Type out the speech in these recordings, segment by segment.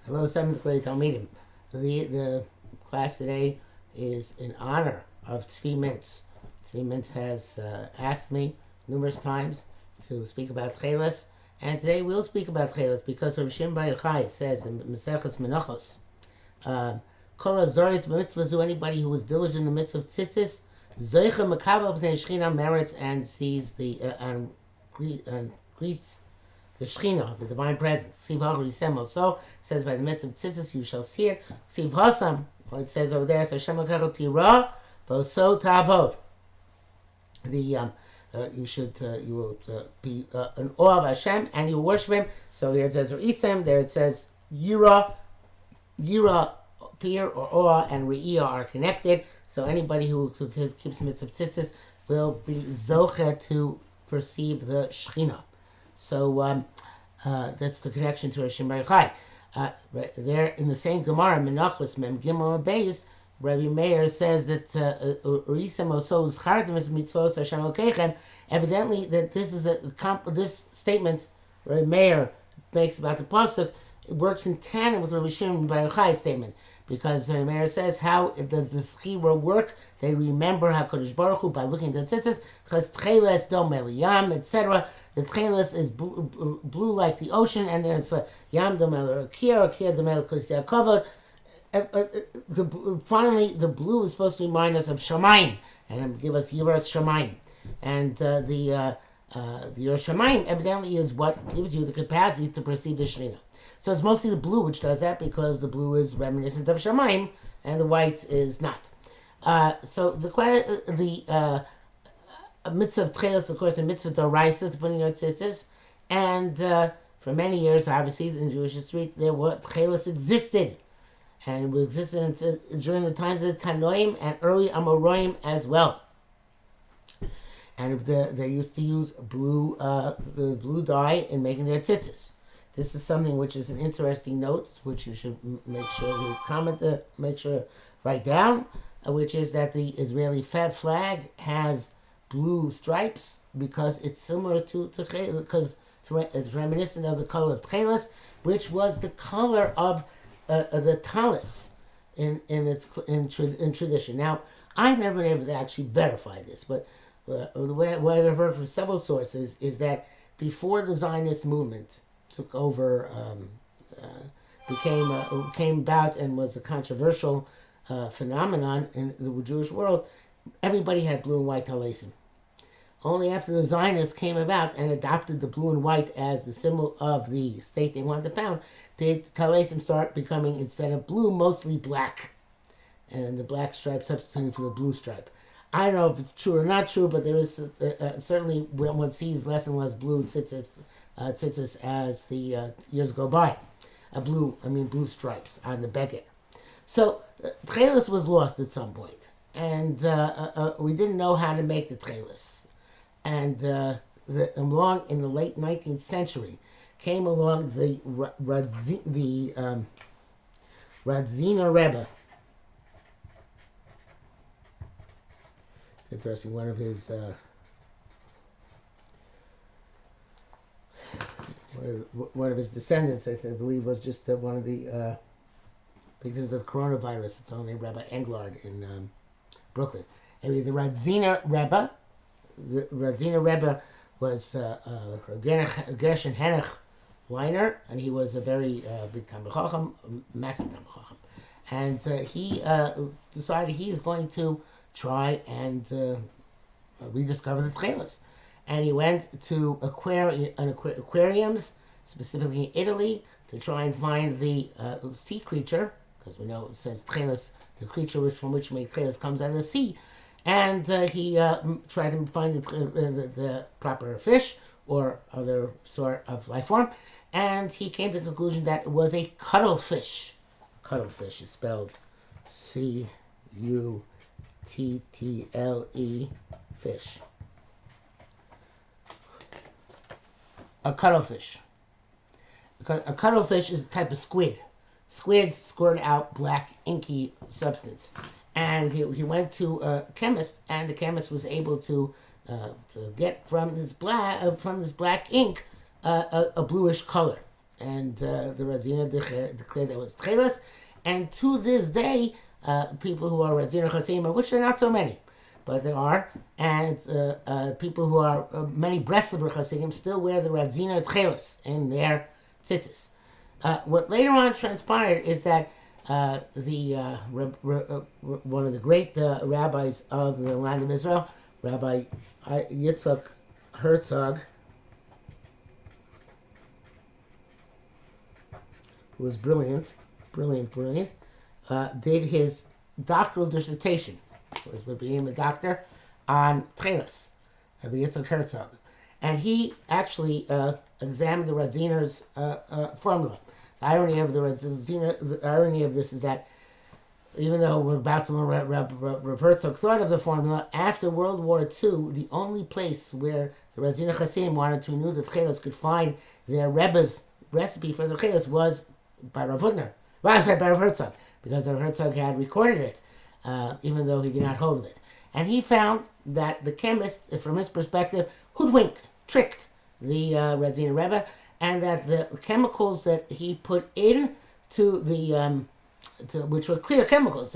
Hello, seventh grade Talmidim. The class today is in honor of Tzvi Mintz. Tzvi Mintz has asked me numerous times to speak about Techeles, and today we'll speak about Techeles because Rav Shimon Bar Yochai says in Maseches Menachos, Kol Azoris B'mitzvah, anybody who is diligent in the midst of tzitzis, Zoicha Makabel B'nei Shechina, merits and sees and greets the Shechina, the divine presence. Siv Hagri So says by the midst of tzitzis you shall see it. Siv Hasam, what it says over there, Hashem Lekachel Tira, Voso Tavod. You will be in awe of Hashem and you worship Him. So here it says Isem, there it says Yira, fear or awe, and Re'iyah are connected. So anybody who keeps mitzvah tzitzis will be zoche to perceive the Shechina. So that's the connection to Hashem Bar Yochai. There in the same Gemara, Menachos Mem Gimel Beis, Rabbi Meir says that evidently that this is this statement Rabbi Meir makes about the pasuk. It works in tandem with Rabbi Shimon Bar Yochai's statement, because Rabbi Meir says, how does the schira work? They remember HaKadosh Baruch Hu by looking at the tzitzis, because Techeles dom yam, etc. The Techeles is blue like the ocean, and then it's yam dom el Kia dom el because they're covered. Finally, the blue is supposed to remind us of Shamayim and give us Yiras Shamayim, and the Yiras Shamayim evidently is what gives you the capacity to perceive the Shechina. So it's mostly the blue which does that, because the blue is reminiscent of Shamayim and the white is not. So the mitzvah of Techeles, of course, a mitzvah d'oraisa to putting your tzitzis, and for many years, obviously, in Jewish history, Techeles existed. And it existed during the times of the Tanoim and early Amoraim as well. And they used to use the blue dye in making their tzitzis. This is something which is an interesting note, which you should make sure you write down, which is that the Israeli flag has blue stripes because it's similar to because it's reminiscent of the color of Techeles, which was the color of the talis in tradition. Now, I've never been able to actually verify this, but the way I've heard from several sources is that before the Zionist movement took over, came about and was a controversial phenomenon in the Jewish world, everybody had blue and white talisim. Only after the Zionists came about and adopted the blue and white as the symbol of the state they wanted to found, did the talisim start becoming, instead of blue, mostly black, and the black stripe substituting for the blue stripe. I don't know if it's true or not true, but there is certainly one sees less and less blue tzitzis as the years go by. Blue stripes on the beged. So Techeles was lost at some point, and we didn't know how to make the Techeles. And along in the late 19th century came along the Radziner Rebbe. It's interesting. One of his descendants, I believe, was just one of the because of the coronavirus. A fellow named Rabbi Englard in Brooklyn. Anyway, the Radziner Rebbe. The Radziner Rebbe was Gershon Henech Weiner, and he was a very big Talmid Chacham, massive Talmid Chacham. And he decided he is going to try and rediscover the Techeles. And he went to aquariums, specifically in Italy, to try and find the sea creature, because we know it says Techeles, the creature from which made Techeles comes out of the sea. And he tried to find the proper fish or other sort of life form, and he came to the conclusion that it was a cuttlefish. Cuttlefish is spelled Cuttle, fish. A cuttlefish. A cuttlefish is a type of squid. Squids squirt out black, inky substance. And he went to a chemist, and the chemist was able to get from this black ink a bluish color. and the Radzina declared that it was Techeles. And to this day, people who are Radzina Chasim, of which there are not so many, but there are, and people who are many Breslover Chasidim still wear the Radzina Techeles in their tzitzis. What later on transpired is that one of the great rabbis of the land of Israel, Rabbi Yitzchak Herzog, who was brilliant, did his doctoral dissertation, was became a doctor, on Techeles, Rabbi Yitzchak Herzog. And he actually examined the Radziner's formula. The irony of this is that even though we're about to learn Rav Herzog thought of the formula, after World War II, the only place where the Radzina Chasim wanted to know that Techeles could find their Rebbe's recipe for the Techeles was by Rav Hutner. Well, I'm sorry, by Rav Herzog, because Rav Herzog had recorded it, even though he did not hold of it. And he found that the chemist, from his perspective, hoodwinked, tricked the Radzina Rebbe, and that the chemicals that he put into the, which were clear chemicals,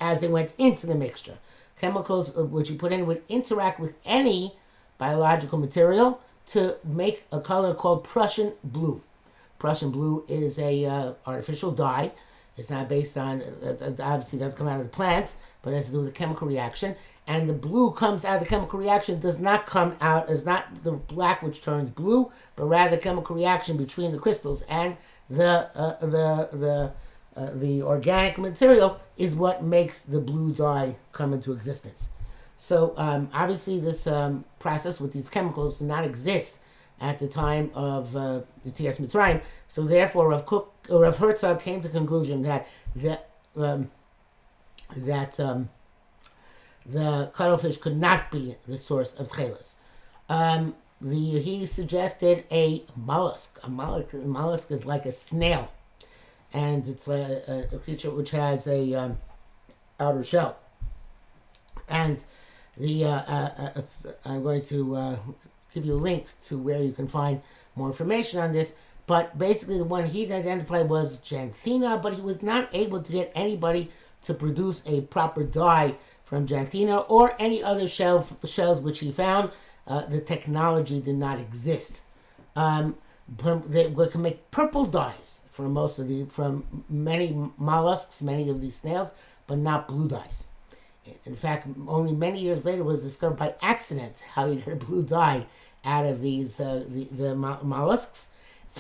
as they went into the mixture, chemicals which he put in would interact with any biological material to make a color called Prussian blue. Prussian blue is a artificial dye. It's not based on, obviously doesn't come out of the plants, but it has to do with a chemical reaction. And the blue comes out of the chemical reaction, does not come out, is not the black which turns blue, but rather the chemical reaction between the crystals and the organic material is what makes the blue dye come into existence. So obviously this process with these chemicals did not exist at the time of Yetzias Mitzrayim. So therefore Rav Herzog came to the conclusion that the cuttlefish could not be the source of Techeles. He suggested a mollusk. A mollusk is like a snail, and it's a creature which has a outer shell. And I'm going to give you a link to where you can find more information on this. But basically, the one he identified was Janthina, but he was not able to get anybody to produce a proper dye from Janthina or any other shells which he found. The technology did not exist. They can make purple dyes from many mollusks, many of these snails, but not blue dyes. In fact, only many years later was discovered by accident how you get a blue dye out of these the mollusks.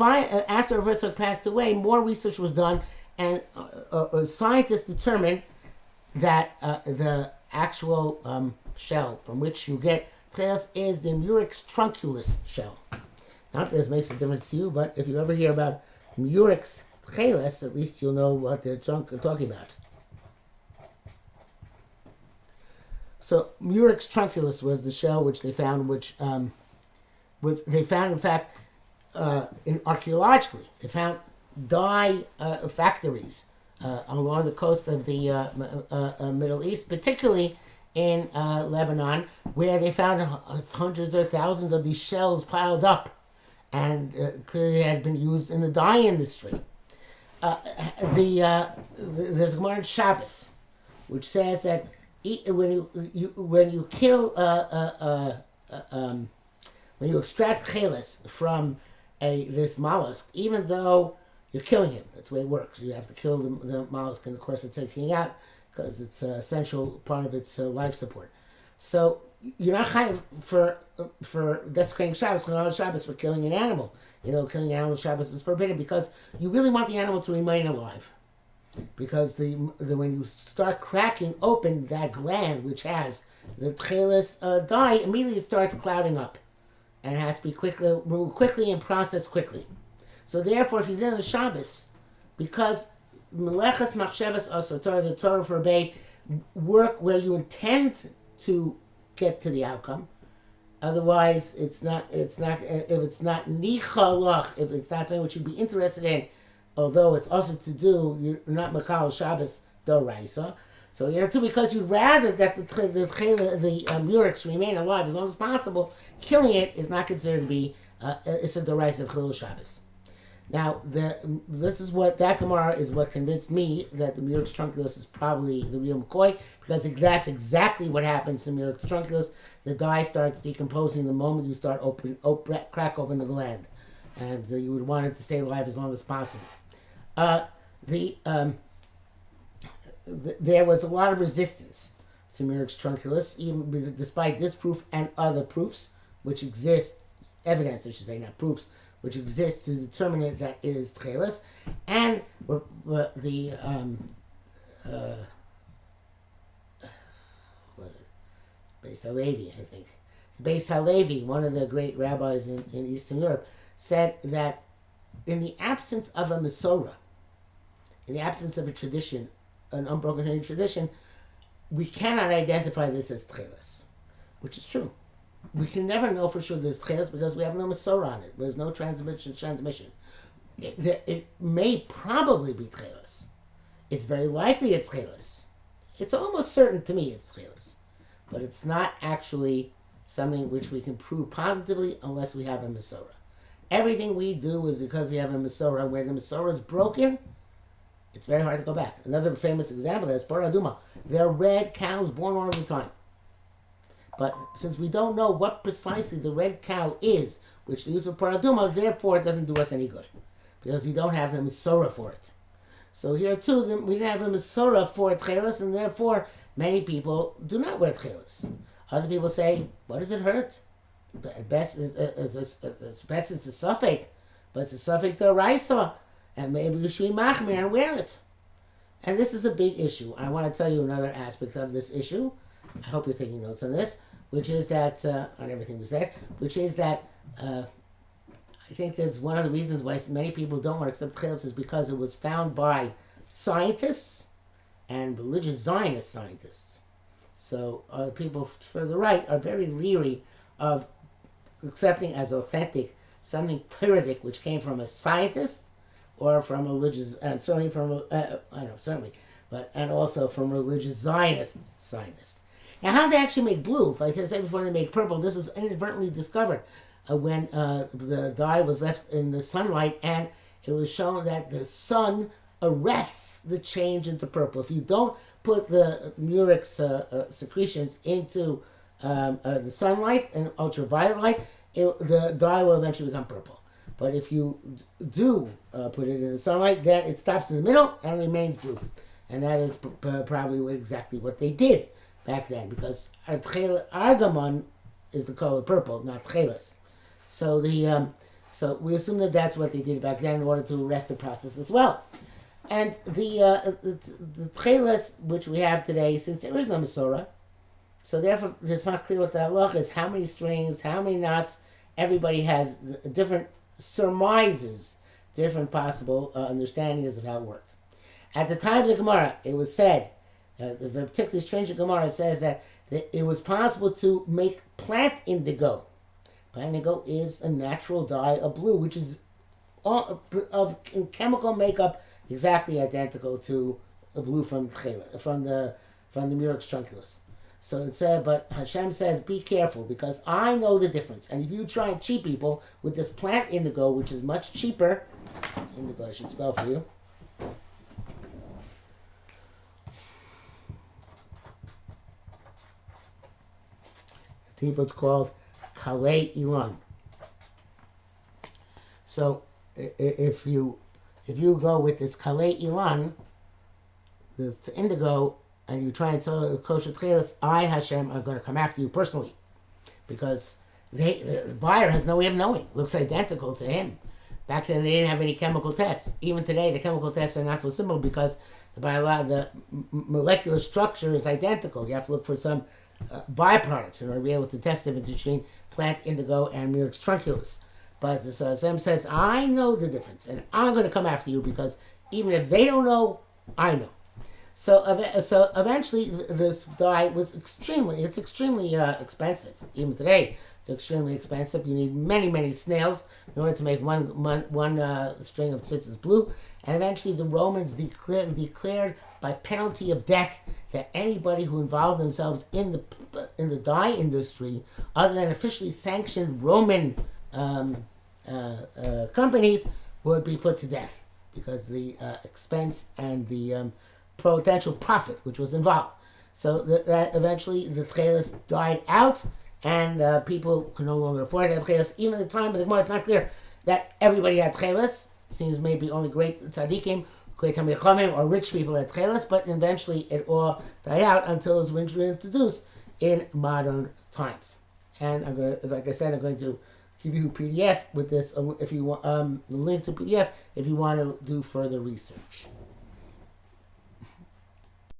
After Herzog passed away, more research was done, and scientists determined that the actual shell from which you get Techeles is the Murex trunculus shell. Not that this makes a difference to you, but if you ever hear about Murex Techeles, at least you'll know what they're talking about. So Murex trunculus was the shell which they found, in fact, archaeologically. They found dye factories along the coast of the Middle East, particularly in Lebanon, where they found hundreds or thousands of these shells piled up, and clearly had been used in the dye industry. There's a Gemara in Shabbos, which says that when you kill when you extract Techeles from this mollusk, even though you're killing him, that's the way it works. You have to kill the mollusk in the course of taking it out because it's an essential part of its life support. So you're not chayav for desecrating Shabbos, Shabbos for killing an animal. Killing an animal Shabbos is forbidden because you really want the animal to remain alive. Because when you start cracking open that gland which has the Techeles dye, immediately it starts clouding up, and has to be moved quickly and processed quickly. So therefore, if you did on Shabbos, because Melechas Machshavas Asur Torah, the Torah forbade work where you intend to get to the outcome. Otherwise, if it's not nichalach, if it's not something which you'd be interested in, although it's also to do, you're not Mechal Shabbos Doraisa. So you're too, because you'd rather that the Murex remain alive as long as possible. Killing it is not considered to be Issa Doraisa of Chilul Shabbos. Now, this is what that Gemara is what convinced me that the Murex trunculus is probably the real McCoy, because that's exactly what happens to Murex trunculus. The dye starts decomposing the moment you start crack open the gland, and you would want it to stay alive as long as possible. There was a lot of resistance to Murex trunculus, even despite this proof and other proofs, which exist, evidence, I should say, not proofs, which exists to determine that it is Techeles, and the was it Beis Halevi, I think. Beis Halevi, one of the great rabbis in Eastern Europe, said that in the absence of a Masorah, in the absence of a tradition, an unbroken tradition, we cannot identify this as Techeles, which is true. We can never know for sure this Techeles because we have no Masorah on it. There's no transmission. It may probably be Techeles. It's very likely it's Techeles. It's almost certain to me it's Techeles. But it's not actually something which we can prove positively unless we have a Masorah. Everything we do is because we have a Masorah. Where the Masorah is broken, it's very hard to go back. Another famous example is Paraduma. There are red cows born all the time. But since we don't know what precisely the red cow is, which they use for Paradumas, therefore it doesn't do us any good. Because we don't have the Masorah for it. So here too, we didn't have a Masorah for Techeles, and therefore many people do not wear Techeles. Other people say, what does it hurt? At best, it's a suffix, but it's a suffix to Raisa, and maybe you should be machmir and wear it. And this is a big issue. I want to tell you another aspect of this issue. I hope you're taking notes on this, which is that, on everything we said, which is that I think there's one of the reasons why many people don't want to accept Techeles is because it was found by scientists and religious Zionist scientists. So people for the right are very leery of accepting as authentic something Toradic which came from a scientist or from religious, and certainly from, and also from religious Zionist scientists. Now, how do they actually make blue? If I say before they make purple, this was inadvertently discovered when the dye was left in the sunlight, and it was shown that the sun arrests the change into purple. If you don't put the murex secretions into the sunlight and ultraviolet light, the dye will eventually become purple. But if you do put it in the sunlight, then it stops in the middle and remains blue. And that is probably exactly what they did back then, because Argamon is the color purple, not Techeles. So so we assume that that's what they did back then in order to arrest the process as well. And the Techeles which we have today, since there is no Masorah, so therefore it's not clear what the halach is, how many strings, how many knots. Everybody has different surmises, different possible understandings of how it worked. At the time of the Gemara, it was said, the particularly strange Gemara says that it was possible to make plant indigo. Plant indigo is a natural dye of blue, which is in chemical makeup exactly identical to the blue from the Murex trunculus. So it said, but Hashem says, be careful, because I know the difference. And if you try and cheat people with this plant indigo, which is much cheaper, indigo I should spell for you. It's called Kalei Ilan. So if you go with this Kalei Ilan, the indigo, and you try and sell a kosher Techeles, I, Hashem, are going to come after you personally. Because the buyer has no way of knowing. It looks identical to him. Back then, they didn't have any chemical tests. Even today, the chemical tests are not so simple because the molecular structure is identical. You have to look for some byproducts in order to be able to test the difference between plant indigo and Murex trunculus. But Hashem says, I know the difference, and I'm going to come after you because even if they don't know, I know. So eventually, this dye was extremely expensive. Even today, it's extremely expensive. You need many, many snails in order to make one string of tzitzis blue. And eventually, the Romans declared by penalty of death that anybody who involved themselves in the dye industry, other than officially sanctioned Roman companies, would be put to death because the expense and the potential profit which was involved. So that eventually the Techeles died out, and people could no longer afford to have Techeles. Even at the time of the Gemara, it's not clear that everybody had Techeles. It seems maybe only great tzaddikim, great Talmidei Chachamim, or rich people had Techeles, but eventually it all died out until it was introduced in modern times. And I'm going to, like I said, I'm going to give you a PDF with this, if you want, link to PDF if you want to do further research.